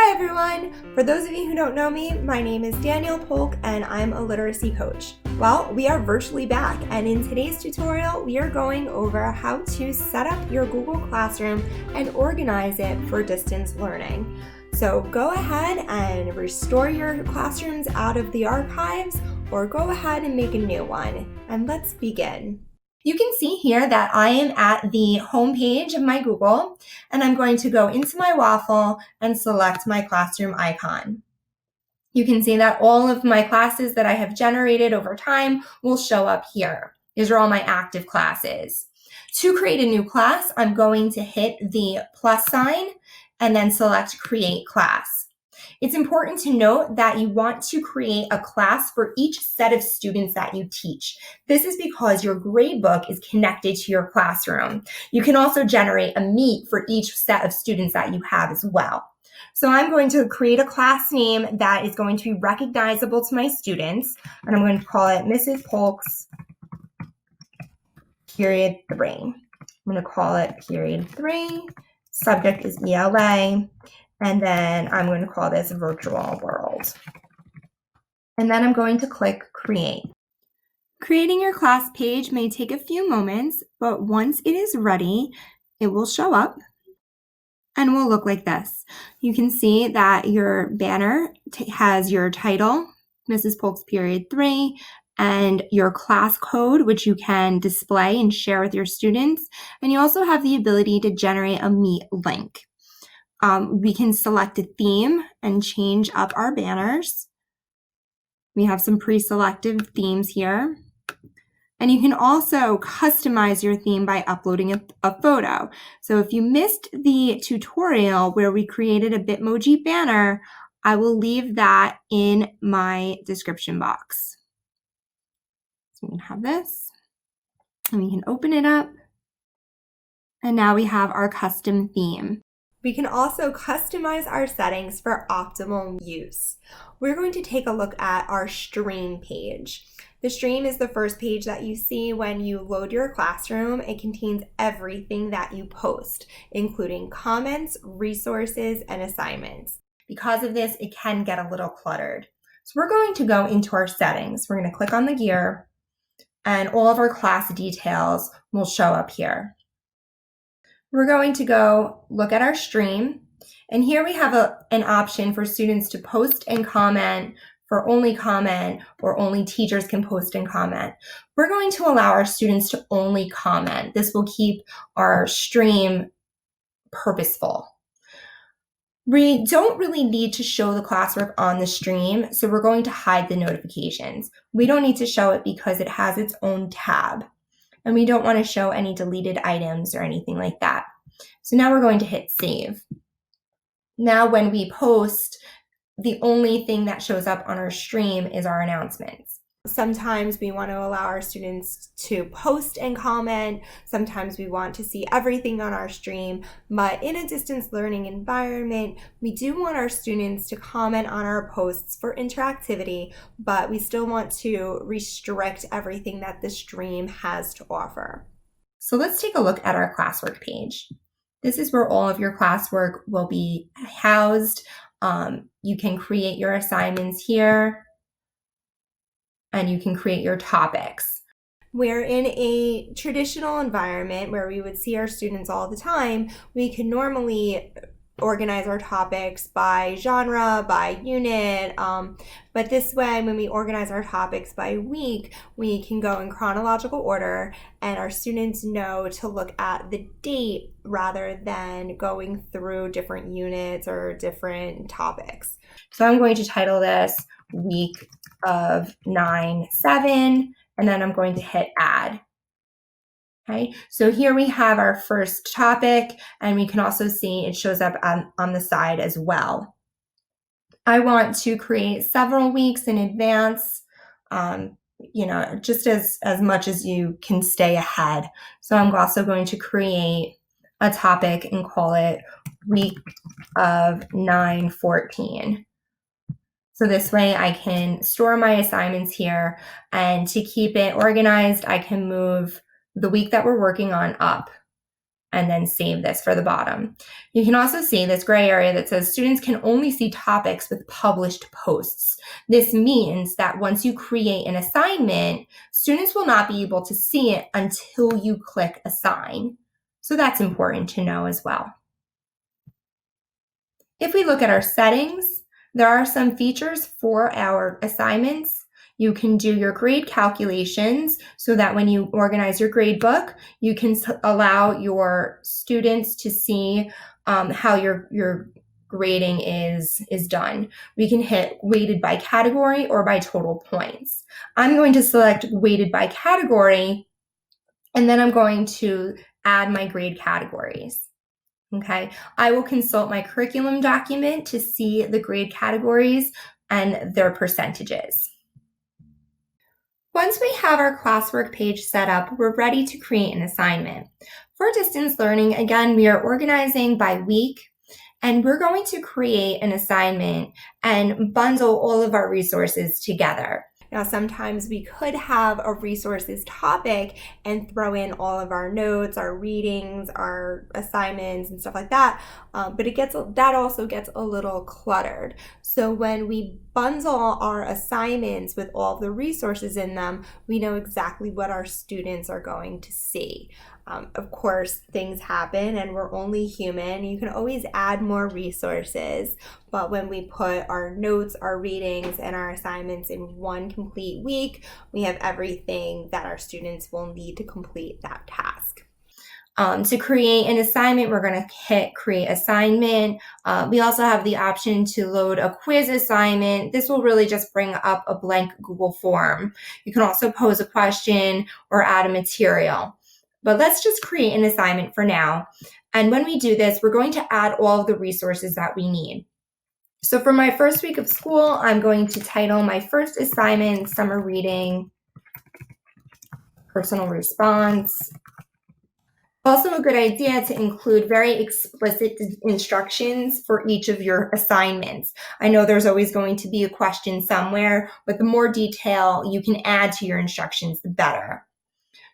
Hi everyone! For those of you who don't know me, my name is Danielle Polk and I'm a literacy coach. Well, we are virtually back, and in today's tutorial we are going over how to set up your Google Classroom and organize it for distance learning. So go ahead and restore your classrooms out of the archives or go ahead and make a new one. And let's begin. You can see here that I am at the home page of my Google, and I'm going to go into my waffle and select my classroom icon. You can see that all of my classes that I have generated over time will show up here. These are all my active classes. To create a new class, I'm going to hit the plus sign and then select Create Class. It's important to note that you want to create a class for each set of students that you teach. This is because your gradebook is connected to your classroom. You can also generate a meet for each set of students that you have as well. So I'm going to create a class name that is going to be recognizable to my students, and I'm going to call it Mrs. Polk's Period 3. I'm going to call it Period 3. Subject is ELA. And then I'm going to call this Virtual World. And then I'm going to click Create. Creating your class page may take a few moments, but once it is ready, it will show up and will look like this. You can see that your banner has your title, Mrs. Polk's Period 3, and your class code, which you can display and share with your students. And you also have the ability to generate a Meet link. We can select a theme and change up our banners. We have some pre-selected themes here. And you can also customize your theme by uploading a photo. So if you missed the tutorial where we created a Bitmoji banner, I will leave that in my description box. So we can have this, and we can open it up. And now we have our custom theme. We can also customize our settings for optimal use. We're going to take a look at our stream page. The stream is the first page that you see when you load your classroom. It contains everything that you post, including comments, resources, and assignments. Because of this, it can get a little cluttered. So we're going to go into our settings. We're going to click on the gear, and all of our class details will show up here. We're going to go look at our stream, and here we have an option for students to post and comment, for only comment, or only teachers can post and comment. We're going to allow our students to only comment. This will keep our stream purposeful. We don't really need to show the classwork on the stream, so we're going to hide the notifications. We don't need to show it because it has its own tab. And we don't want to show any deleted items or anything like that. So now we're going to hit save. Now when we post, the only thing that shows up on our stream is our announcements. Sometimes we want to allow our students to post and comment. Sometimes we want to see everything on our stream. But in a distance learning environment, we do want our students to comment on our posts for interactivity, but we still want to restrict everything that the stream has to offer. So let's take a look at our classwork page. This is where all of your classwork will be housed. You can create your assignments here, and you can create your topics. We're in a traditional environment where we would see our students all the time. We can normally organize our topics by genre, by unit, but this way, when we organize our topics by week, we can go in chronological order, and our students know to look at the date rather than going through different units or different topics. So I'm going to title this Week of 9/7, and then I'm going to hit add. Okay, so here we have our first topic, and we can also see it shows up on the side as well. I want to create several weeks in advance, just as much as you can stay ahead. So I'm also going to create a topic and call it Week of 9/14. So this way I can store my assignments here, and to keep it organized, I can move the week that we're working on up. and then save this for the bottom. You can also see this gray area that says students can only see topics with published posts. This means that once you create an assignment, students will not be able to see it until you click assign. So that's important to know as well. If we look at our settings, there are some features for our assignments. You can do your grade calculations so that when you organize your grade book, you can allow your students to see how your grading is done. We can hit weighted by category or by total points. I'm going to select weighted by category, and then I'm going to add my grade categories. Okay, I will consult my curriculum document to see the grade categories and their percentages. Once we have our classwork page set up, we're ready to create an assignment. For distance learning, again, we are organizing by week, and we're going to create an assignment and bundle all of our resources together. Now, sometimes we could have a resources topic and throw in all of our notes, our readings, our assignments, and stuff like that, but that also gets a little cluttered. So when we bundle our assignments with all the resources in them, we know exactly what our students are going to see. Of course, things happen and we're only human. You can always add more resources, but when we put our notes, our readings, and our assignments in one complete week, we have everything that our students will need to complete that task. To create an assignment, we're going to hit create assignment. We also have the option to load a quiz assignment. This will really just bring up a blank Google form. You can also pose a question or add a material. But let's just create an assignment for now. And when we do this, we're going to add all of the resources that we need. So for my first week of school, I'm going to title my first assignment, Summer Reading, Personal Response. Also a good idea to include very explicit instructions for each of your assignments. I know there's always going to be a question somewhere, but the more detail you can add to your instructions, the better.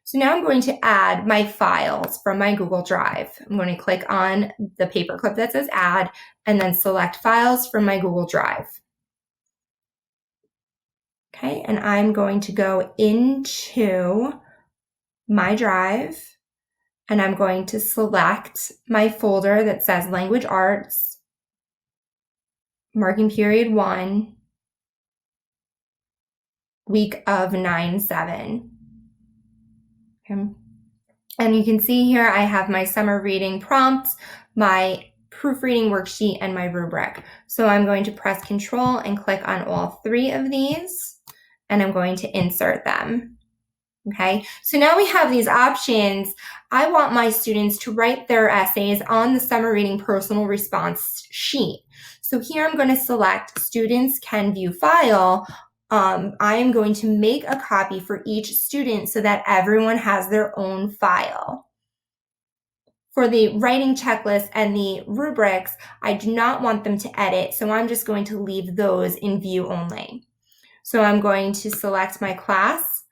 So now I'm going to add my files from my Google Drive. I'm going to click on the paperclip that says add and then select files from my Google Drive. Okay, and I'm going to go into my drive and I'm going to select my folder that says Language Arts, Marking Period 1, week of 9/7. Okay. And you can see here I have my summer reading prompts, my proofreading worksheet, and my rubric. So I'm going to press Control and click on all three of these, and I'm going to insert them. Okay, so now we have these options. I want my students to write their essays on the summer reading personal response sheet. So here I'm going to select Students Can View File. I am going to make a copy for each student so that everyone has their own file. For the writing checklist and the rubrics, I do not want them to edit, so I'm just going to leave those in view only. So I'm going to select my class.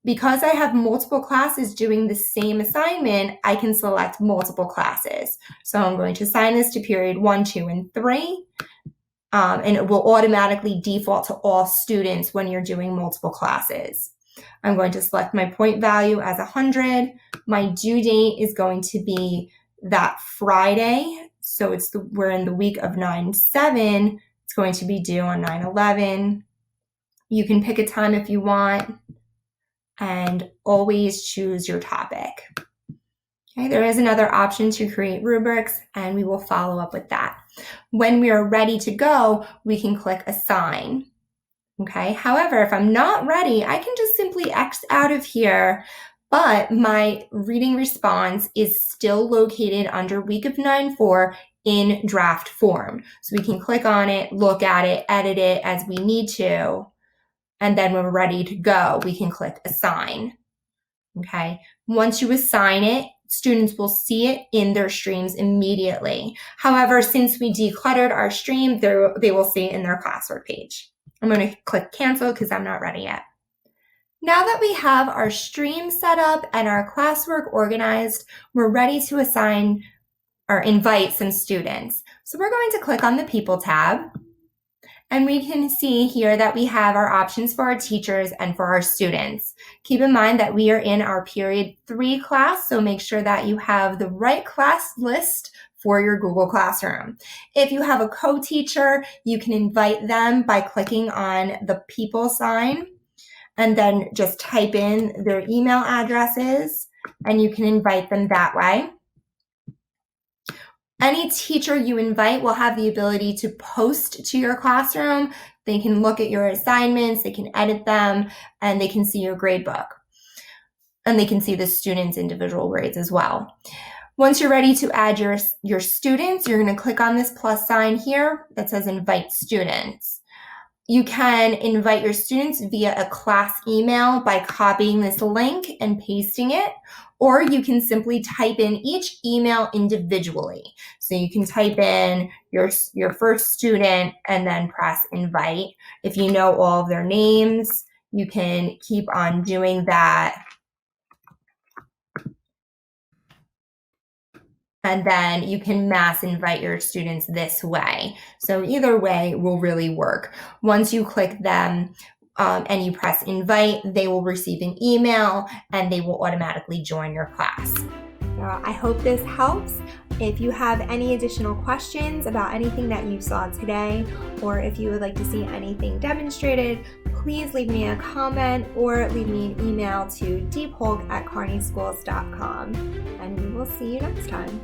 Because I have multiple classes doing the same assignment, I can select multiple classes. So I'm going to assign this to period 1, 2, and 3. And it will automatically default to all students when you're doing multiple classes. I'm going to select my point value as 100. My due date is going to be that Friday. So we're in the week of 9/7. It's going to be due on 9/11. You can pick a time if you want, and always choose your topic. Okay, there is another option to create rubrics, and we will follow up with that. When we are ready to go, we can click Assign. Okay, however, if I'm not ready, I can just simply X out of here, but my reading response is still located under week of 9/4 in draft form. So we can click on it, look at it, edit it as we need to, and then when we're ready to go, we can click Assign. Okay, once you assign it, students will see it in their streams immediately. However, since we decluttered our stream, they will see it in their classwork page. I'm going to click Cancel because I'm not ready yet. Now that we have our stream set up and our classwork organized, we're ready to assign or invite some students. So we're going to click on the People tab, and we can see here that we have our options for our teachers and for our students. Keep in mind that we are in our period 3 class, so make sure that you have the right class list for your Google Classroom. If you have a co-teacher, you can invite them by clicking on the People sign and then just type in their email addresses, and you can invite them that way. Any teacher you invite will have the ability to post to your classroom. They can look at your assignments, they can edit them, and they can see your grade book. And they can see the students' individual grades as well. Once you're ready to add your students, you're going to click on this plus sign here that says Invite Students. You can invite your students via a class email by copying this link and pasting it, or you can simply type in each email individually. So you can type in your first student and then press invite. If you know all of their names, you can keep on doing that. And then you can mass invite your students this way. So either way will really work. Once you click them and you press invite, they will receive an email and they will automatically join your class. I hope this helps. If you have any additional questions about anything that you saw today, or if you would like to see anything demonstrated, please leave me a comment or leave me an email to dpolk@carneyschools.com, and we will see you next time.